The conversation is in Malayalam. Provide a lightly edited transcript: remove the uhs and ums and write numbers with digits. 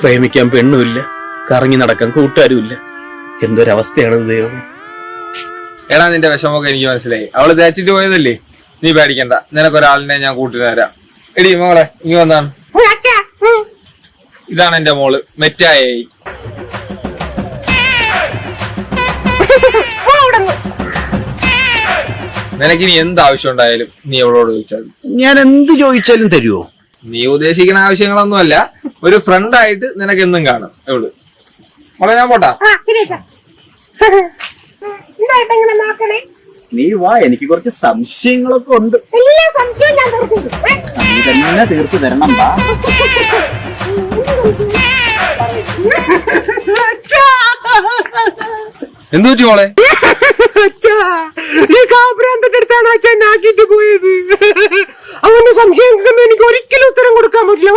പ്രേമിക്കാൻ പെണ്ണുമില്ല, കറങ്ങി നടക്കാൻ കൂട്ടുകാരുമില്ല. എന്തൊരവസ്ഥയാണത് ദൈവം. എടാ നിന്റെ വിഷമമൊക്കെ എനിക്ക് മനസ്സിലായി. അവള് തേച്ചിട്ട് പോയതല്ലേ, നീ പേടിക്കണ്ട. നിനക്കൊരാളിനെ ഞാൻ കൂട്ടി തരാം. എടി മോളെ ഇങ്ങ വന്നാണ്. ഇതാണ് എന്റെ മോള് മെറ്റായി. നിനക്കിനി എന്ത് ആവശ്യം ഉണ്ടായാലും നീ അവളോട് ചോദിച്ചാൽ മതി. ഞാൻ എന്ത് ചോദിച്ചാലും തരുമോ? നീ ഉദ്ദേശിക്കുന്ന ആവശ്യങ്ങളൊന്നുമല്ല, ഒരു ഫ്രണ്ടായിട്ട് നിനക്ക് എന്നും കാണും എവള്. മോളെ ഞാൻ പോട്ടാ. നീ വാ, എനിക്ക് കുറച്ച് സംശയങ്ങളൊക്കെ ഉണ്ട്. നീ തന്നെ തീർത്തു തരണം. വാ. എന്തു പറ്റി മോളെ? ഈ കാബ്രാന്തന്റെ അടുത്താണ് അച്ഛൻ ആക്കിട്ട് പോയത്. അവന്റെ സംശയം എനിക്ക് ഒരിക്കലും ഉത്തരം കൊടുക്കാൻ പറ്റില്ല.